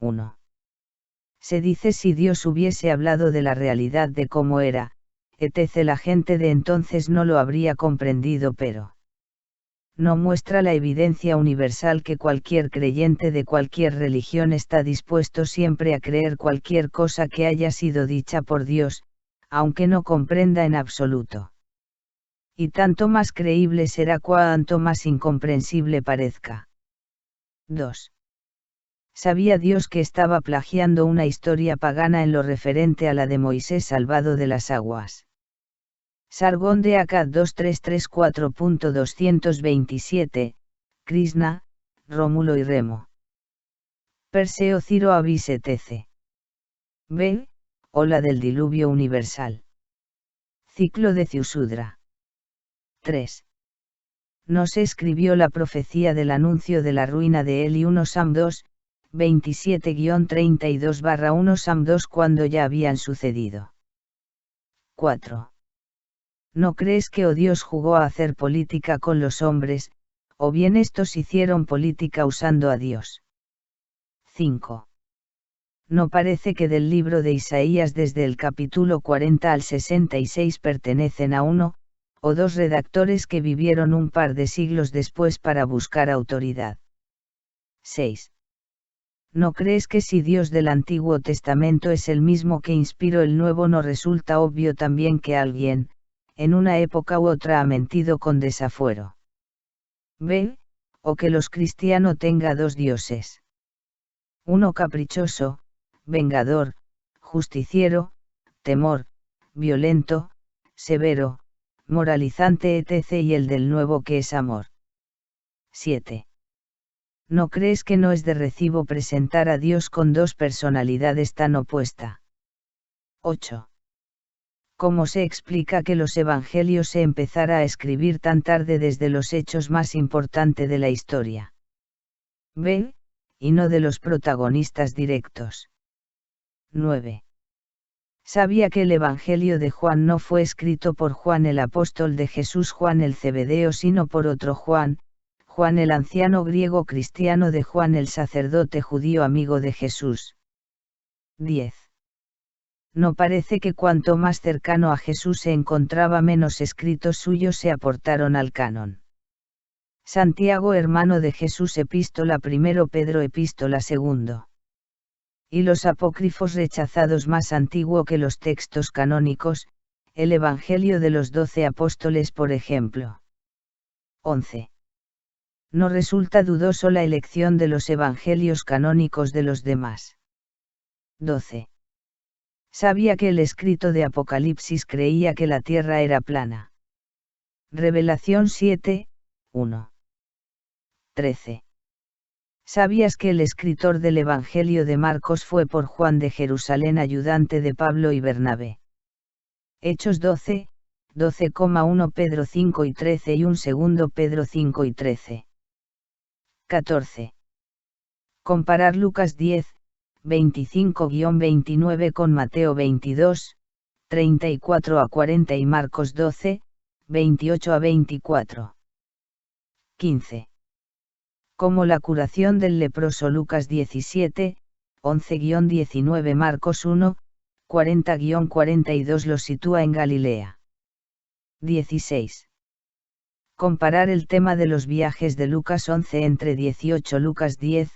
1. Se dice si Dios hubiese hablado de la realidad de cómo era, etc. La gente de entonces no lo habría comprendido, pero no muestra la evidencia universal que cualquier creyente de cualquier religión está dispuesto siempre a creer cualquier cosa que haya sido dicha por Dios, aunque no comprenda en absoluto. Y tanto más creíble será cuanto más incomprensible parezca. 2. Sabía Dios que estaba plagiando una historia pagana en lo referente a la de Moisés salvado de las aguas. Sargón de Akkad 2334.227, Krishna, Rómulo y Remo. Perseo Ciro Avis etc. B. Ola del diluvio universal. Ciclo de Ciusudra. 3. No se escribió la profecía del anuncio de la ruina de Eli 1 Sam 2, 27-32-1 Sam 2 cuando ya habían sucedido. 4. ¿No crees que Dios jugó a hacer política con los hombres, o bien estos hicieron política usando a Dios? 5. No parece que del libro de Isaías desde el capítulo 40 al 66 pertenecen a uno, o dos redactores que vivieron un par de siglos después para buscar autoridad. 6. ¿No crees que si Dios del Antiguo Testamento es el mismo que inspiró el Nuevo no resulta obvio también que alguien, en una época u otra ha mentido con desafuero? B. O que los cristianos tenga dos dioses. Uno caprichoso, vengador, justiciero, temor, violento, severo, moralizante etc. y el del nuevo que es amor. 7. ¿No crees que no es de recibo presentar a Dios con dos personalidades tan opuestas? 8. ¿Cómo se explica que los evangelios se empezara a escribir tan tarde desde los hechos más importantes de la historia? B. Y no de los protagonistas directos. 9. Sabía que el Evangelio de Juan no fue escrito por Juan el apóstol de Jesús Juan el Zebedeo sino por otro Juan, Juan el anciano griego cristiano de Juan el sacerdote judío amigo de Jesús. 10. No parece que cuanto más cercano a Jesús se encontraba menos escritos suyos se aportaron al canon. Santiago hermano de Jesús epístola 1 Pedro epístola 2. Y los apócrifos rechazados más antiguo que los textos canónicos, el Evangelio de los 12 apóstoles por ejemplo. 11. No resulta dudoso la elección de los evangelios canónicos de los demás. 12. Sabía que el escrito de Apocalipsis creía que la tierra era plana. Revelación 7, 1. 13. ¿Sabías que el escritor del Evangelio de Marcos fue por Juan de Jerusalén ayudante de Pablo y Bernabé? Hechos 12, 12,1 Pedro 5 y 13 y 1 Pedro 5 y 13. 14. Comparar Lucas 10, 25-29 con Mateo 22, 34 a 40 y Marcos 12, 28 a 24. 15. Como la curación del leproso Lucas 17, 11-19 Marcos 1, 40-42 los sitúa en Galilea. 16. Comparar el tema de los viajes de Lucas 11 entre 18 Lucas 10,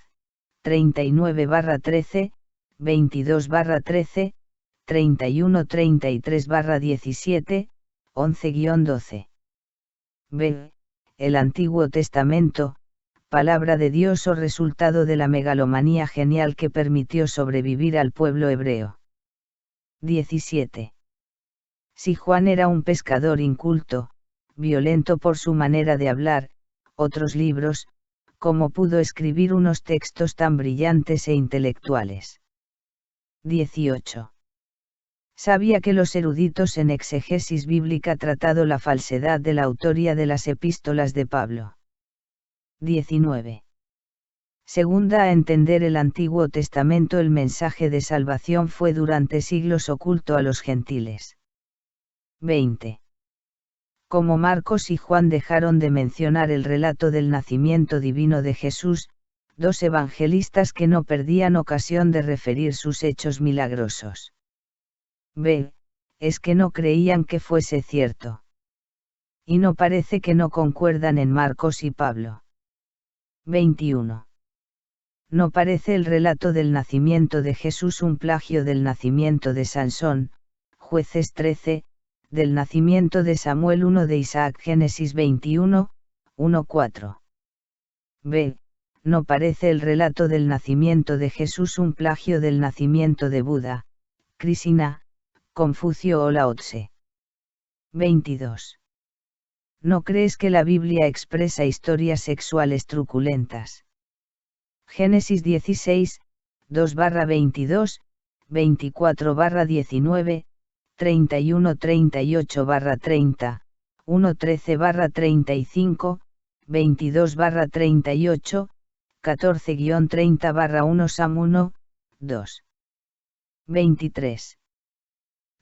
39-13, 22-13, 31-33-17, 11-12. B. El Antiguo Testamento, palabra de Dios o resultado de la megalomanía genial que permitió sobrevivir al pueblo hebreo. 17. Si Juan era un pescador inculto, violento por su manera de hablar, otros libros, ¿cómo pudo escribir unos textos tan brillantes e intelectuales? 18. Sabía que los eruditos en exegesis bíblica tratado la falsedad de la autoría de las epístolas de Pablo. 19. Segunda a entender el Antiguo Testamento el mensaje de salvación fue durante siglos oculto a los gentiles. 20. Como Marcos y Juan dejaron de mencionar el relato del nacimiento divino de Jesús, dos evangelistas que no perdían ocasión de referir sus hechos milagrosos. B. Es que no creían que fuese cierto. Y no parece que no concuerdan en Marcos y Pablo. 21. No parece el relato del nacimiento de Jesús un plagio del nacimiento de Sansón, Jueces 13, del nacimiento de Samuel 1 de Isaac Génesis 21, 1-4. B. No parece el relato del nacimiento de Jesús un plagio del nacimiento de Buda, Krishna, Confucio o Lao Tse. 22. ¿No crees que la Biblia expresa historias sexuales truculentas? Génesis 16, 2-22, 24-19, 31-38-30, 1-13-35, 22-38, 14-30-1 Sam 1, 2. 23.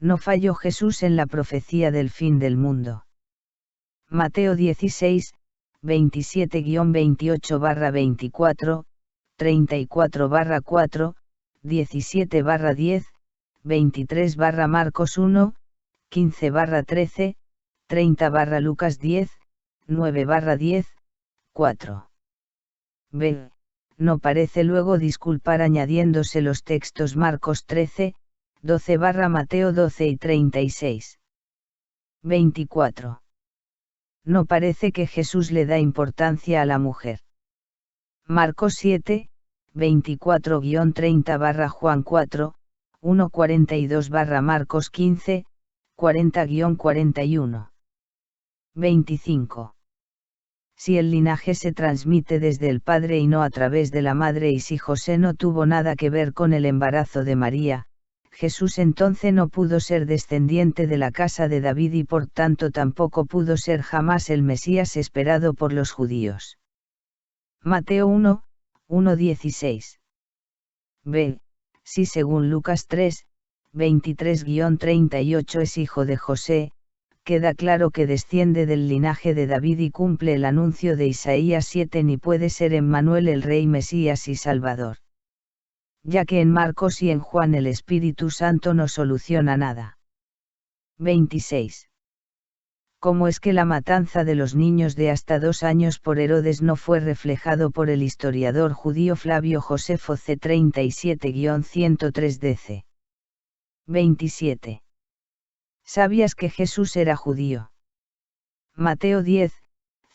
No falló Jesús en la profecía del fin del mundo. Mateo 16, 27-28-24, 34-4, 17-10, 23 Marcos 1, 15-13, 30 Lucas 10, 9-10, 4. B. No parece luego disculpar añadiéndose los textos Marcos 13, 12 Mateo 12 y 36. 24. No parece que Jesús le da importancia a la mujer. Marcos 7, 24-30 Juan 4, 1-42 Marcos 15, 40-41. 25. Si el linaje se transmite desde el padre y no a través de la madre y si José no tuvo nada que ver con el embarazo de María, Jesús entonces no pudo ser descendiente de la casa de David y por tanto tampoco pudo ser jamás el Mesías esperado por los judíos. Mateo 1, 1-16. B. Si según Lucas 3, 23-38 es hijo de José, queda claro que desciende del linaje de David y cumple el anuncio de Isaías 7 ni puede ser Emmanuel el Rey Mesías y Salvador. Ya que en Marcos y en Juan el Espíritu Santo no soluciona nada. 26. ¿Cómo es que la matanza de los niños de hasta 2 años por Herodes no fue reflejado por el historiador judío Flavio Josefo C. 37-103 DC? 27. ¿Sabías que Jesús era judío? Mateo 10,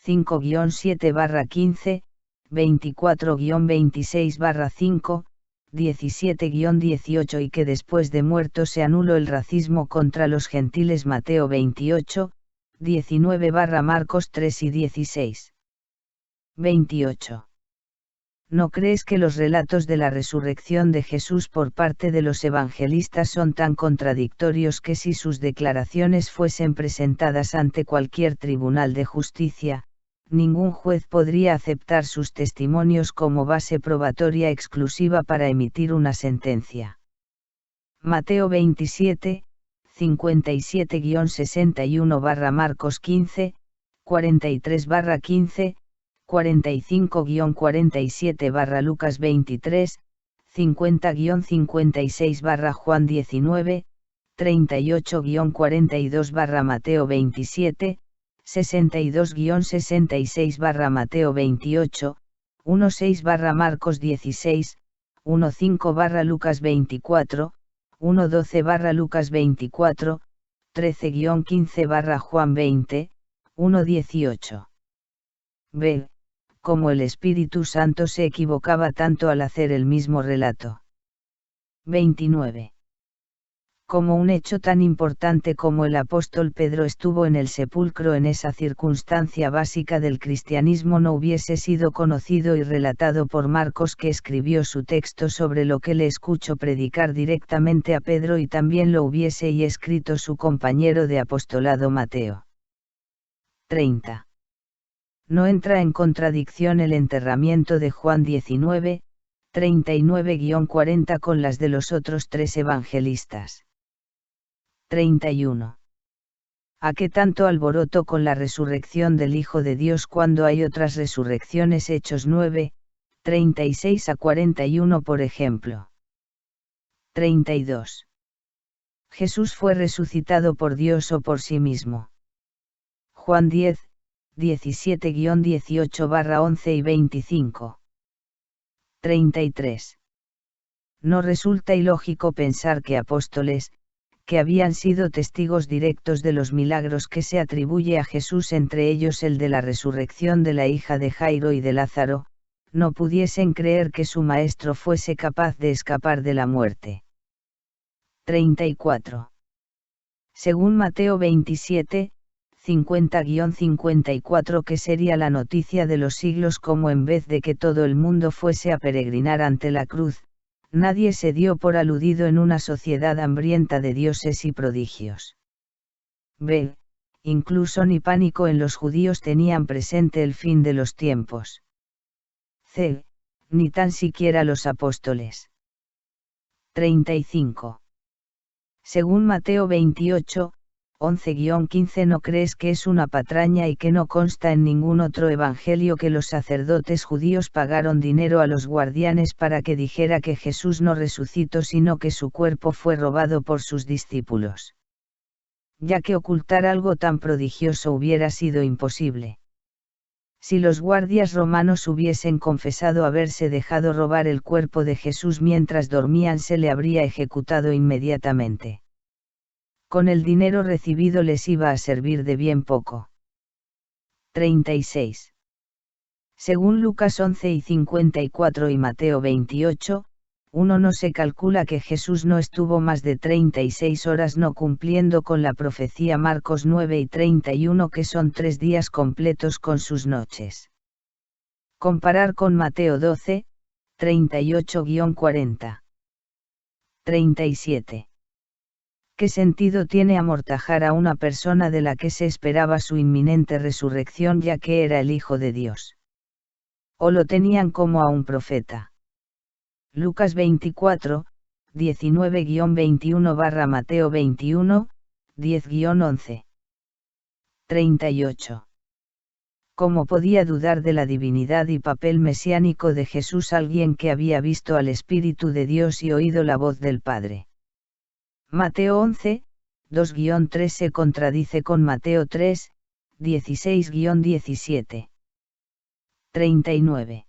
5-7-15, 24-26-5, 17-18 y que después de muerto se anuló el racismo contra los gentiles Mateo 28, 19 Marcos 3 y 16. 28. ¿No crees que los relatos de la resurrección de Jesús por parte de los evangelistas son tan contradictorios que si sus declaraciones fuesen presentadas ante cualquier tribunal de justicia, ningún juez podría aceptar sus testimonios como base probatoria exclusiva para emitir una sentencia? Mateo 27, 57-61 Marcos 15, 43-15, 45-47 Lucas 23, 50-56 Juan 19, 38-42 Mateo 27, 62-66 Mateo 28, 16 Marcos 16, 15 Lucas 24, 12 Lucas 24, 13-15 Juan 20, 18. B. Cómo el Espíritu Santo se equivocaba tanto al hacer el mismo relato. 29. Como un hecho tan importante como el apóstol Pedro estuvo en el sepulcro en esa circunstancia básica del cristianismo no hubiese sido conocido y relatado por Marcos, que escribió su texto sobre lo que le escuchó predicar directamente a Pedro, y también lo hubiese y escrito su compañero de apostolado Mateo. 30. No entra en contradicción el enterramiento de Juan 19, 39-40 con las de los otros 3 evangelistas. 31. ¿A qué tanto alboroto con la resurrección del Hijo de Dios cuando hay otras resurrecciones? Hechos 9, 36 a 41 por ejemplo. 32. Jesús fue resucitado por Dios o por sí mismo. Juan 10, 17-18-11 y 25. 33. No resulta ilógico pensar que apóstoles, que habían sido testigos directos de los milagros que se atribuye a Jesús, entre ellos el de la resurrección de la hija de Jairo y de Lázaro, no pudiesen creer que su maestro fuese capaz de escapar de la muerte. 34. Según Mateo 27, 50-54, que sería la noticia de los siglos, como en vez de que todo el mundo fuese a peregrinar ante la cruz, nadie se dio por aludido en una sociedad hambrienta de dioses y prodigios. B. Incluso ni pánico en los judíos tenían presente el fin de los tiempos. C. Ni tan siquiera los apóstoles. 35. Según Mateo 28, 11-15, ¿no crees que es una patraña y que no consta en ningún otro evangelio que los sacerdotes judíos pagaron dinero a los guardianes para que dijera que Jesús no resucitó, sino que su cuerpo fue robado por sus discípulos? Ya que ocultar algo tan prodigioso hubiera sido imposible. Si los guardias romanos hubiesen confesado haberse dejado robar el cuerpo de Jesús mientras dormían, se le habría ejecutado inmediatamente. Con el dinero recibido les iba a servir de bien poco. 36. Según Lucas 11-54 y Mateo 28, 1, no se calcula que Jesús no estuvo más de 36 horas no cumpliendo con la profecía. Marcos 9-31, que son 3 días completos con sus noches. Comparar con Mateo 12, 38-40. 37. ¿Qué sentido tiene amortajar a una persona de la que se esperaba su inminente resurrección, ya que era el Hijo de Dios? ¿O lo tenían como a un profeta? Lucas 24, 19-21 / Mateo 21, 10-11. 38. ¿Cómo podía dudar de la divinidad y papel mesiánico de Jesús alguien que había visto al Espíritu de Dios y oído la voz del Padre? Mateo 11, 2-3 se contradice con Mateo 3, 16-17. 39.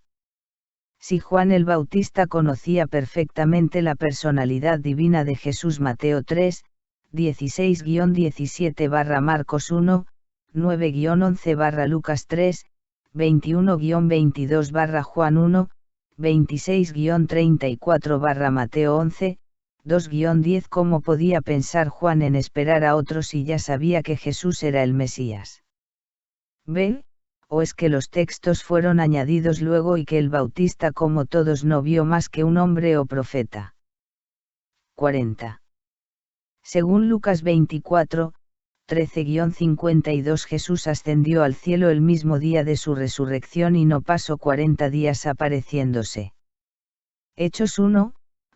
Si Juan el Bautista conocía perfectamente la personalidad divina de Jesús, Mateo 3, 16-17 / Marcos 1, 9-11 / Lucas 3, 21-22 / Juan 1, 26-34 / Mateo 11, 2-10, ¿cómo podía pensar Juan en esperar a otros si ya sabía que Jesús era el Mesías? ¿Ve? ¿O es que los textos fueron añadidos luego y que el Bautista, como todos, no vio más que un hombre o profeta? 40. Según Lucas 24, 13-52, Jesús ascendió al cielo el mismo día de su resurrección y no pasó 40 días apareciéndose. Hechos 1,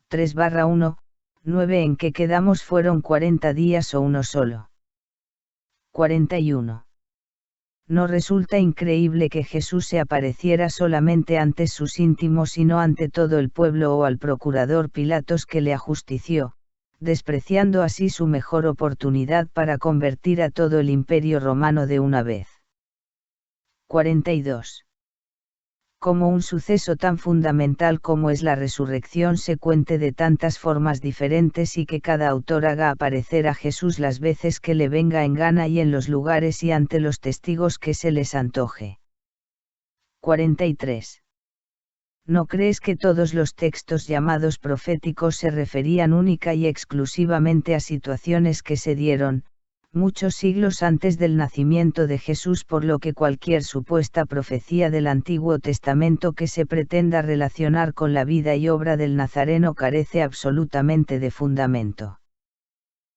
3-1, 9. ¿En qué quedamos? ¿Fueron 40 días o uno solo? 41. No resulta increíble que Jesús se apareciera solamente ante sus íntimos y no ante todo el pueblo o al procurador Pilatos, que le ajustició, despreciando así su mejor oportunidad para convertir a todo el imperio romano de una vez. 42. Como un suceso tan fundamental como es la resurrección se cuente de tantas formas diferentes y que cada autor haga aparecer a Jesús las veces que le venga en gana y en los lugares y ante los testigos que se les antoje. 43. ¿No crees que todos los textos llamados proféticos se referían única y exclusivamente a situaciones que se dieron, muchos siglos antes del nacimiento de Jesús, por lo que cualquier supuesta profecía del Antiguo Testamento que se pretenda relacionar con la vida y obra del Nazareno carece absolutamente de fundamento?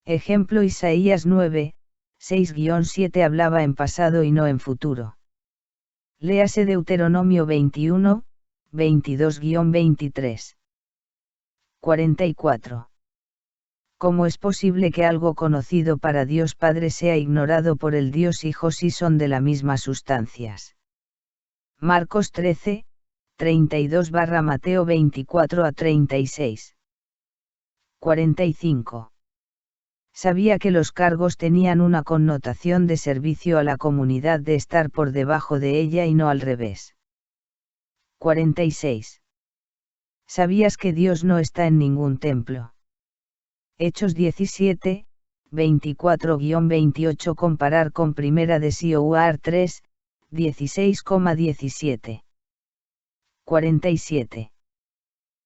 Ejemplo: Isaías 9, 6-7 hablaba en pasado y no en futuro. Léase Deuteronomio 21, 22-23. 44. ¿Cómo es posible que algo conocido para Dios Padre sea ignorado por el Dios Hijo si son de la misma sustancias? Marcos 13, 32 Mateo 24 a 36. 45. Sabía que los cargos tenían una connotación de servicio a la comunidad, de estar por debajo de ella y no al revés. 46. ¿Sabías que Dios no está en ningún templo? Hechos 17, 24-28. Comparar con Primera de Samuel 3, 16,17. 47.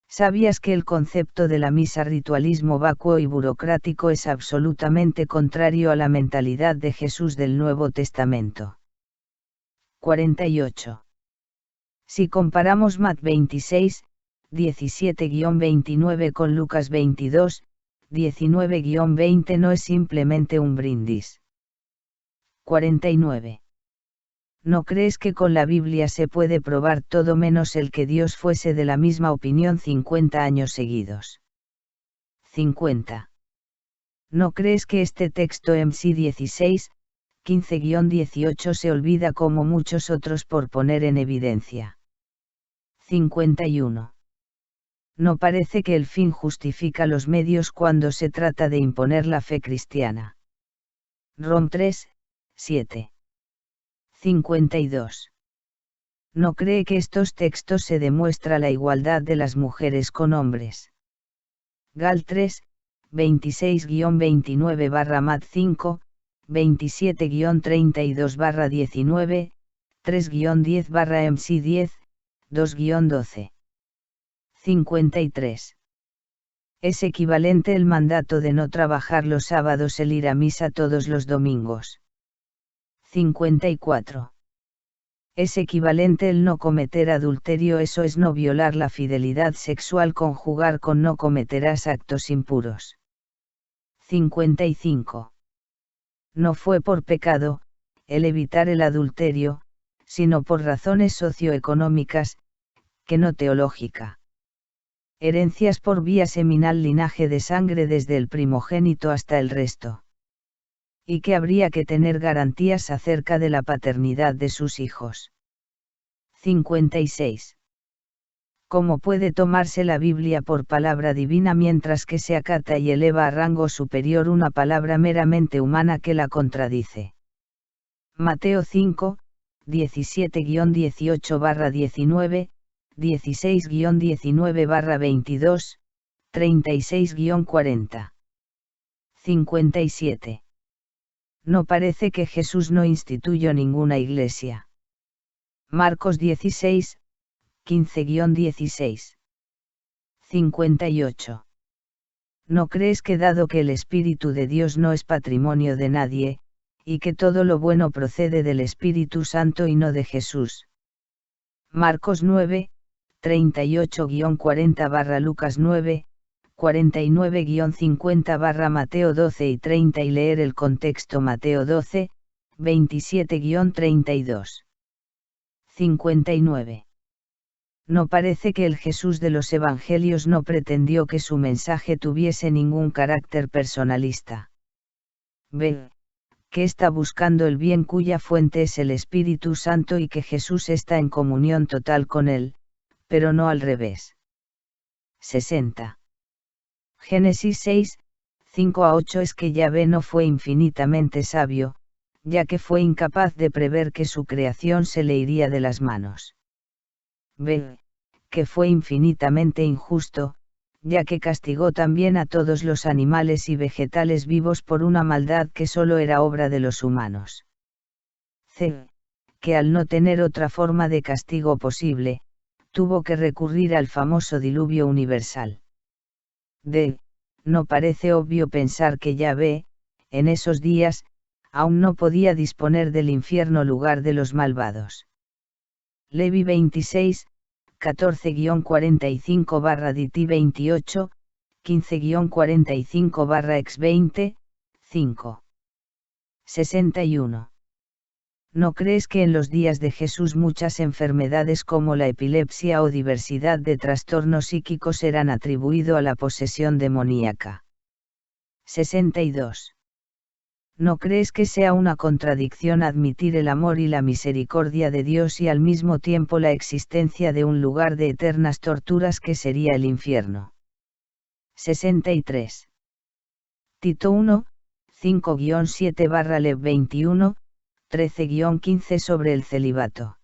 ¿Sabías que el concepto de la misa, ritualismo vacuo y burocrático, es absolutamente contrario a la mentalidad de Jesús del Nuevo Testamento? 48. Si comparamos Mateo 26, 17-29 con Lucas 22, 19-20, no es simplemente un brindis. 49. ¿No crees que con la Biblia se puede probar todo menos el que Dios fuese de la misma opinión 50 años seguidos? 50. ¿No crees que este texto MC 16, 15-18 se olvida como muchos otros por poner en evidencia? 51. ¿No parece que el fin justifica los medios cuando se trata de imponer la fe cristiana? Rom 3, 7. 52. ¿No cree que estos textos se demuestra la igualdad de las mujeres con hombres? Gal 3, 26-29 Mat 5, 27-32 19, 3-10 MC 10, 2-12. 53. Es equivalente el mandato de no trabajar los sábados, el ir a misa todos los domingos. 54. Es equivalente el no cometer adulterio, eso es no violar la fidelidad sexual conjugar con no cometerás actos impuros. 55. No fue por pecado, el evitar el adulterio, sino por razones socioeconómicas, que no teológica. Herencias por vía seminal, linaje de sangre desde el primogénito hasta el resto. Y que habría que tener garantías acerca de la paternidad de sus hijos. 56. ¿Cómo puede tomarse la Biblia por palabra divina mientras que se acata y eleva a rango superior una palabra meramente humana que la contradice? Mateo 5, 17-18-19, 16-19-22, 36-40. 57. No parece que Jesús no instituyó ninguna iglesia. Marcos 16, 15-16. 58. ¿No crees que dado que el Espíritu de Dios no es patrimonio de nadie, y que todo lo bueno procede del Espíritu Santo y no de Jesús? Marcos 9, 38-40 Lucas 9, 49-50 Mateo 12 y 30 y leer el contexto Mateo 12, 27-32. 59. No parece que el Jesús de los Evangelios no pretendió que su mensaje tuviese ningún carácter personalista. B. Que está buscando el bien cuya fuente es el Espíritu Santo y que Jesús está en comunión total con él, pero no al revés. 60. Génesis 6, 5-8 es que Yahvé no fue infinitamente sabio, ya que fue incapaz de prever que su creación se le iría de las manos. B. Que fue infinitamente injusto, ya que castigó también a todos los animales y vegetales vivos por una maldad que solo era obra de los humanos. C. Que al no tener otra forma de castigo posible, tuvo que recurrir al famoso diluvio universal. D. No parece obvio pensar que Yahvé, en esos días, aún no podía disponer del infierno lugar de los malvados. Levi 26, 14-45-DT 28, 15-45-Ex 20, 5. 61. ¿No crees que en los días de Jesús muchas enfermedades como la epilepsia o diversidad de trastornos psíquicos eran atribuidos a la posesión demoníaca? 62. ¿No crees que sea una contradicción admitir el amor y la misericordia de Dios y al mismo tiempo la existencia de un lugar de eternas torturas que sería el infierno? 63. Tito 1, 5-7/Lev 21, 13-15 sobre el celibato.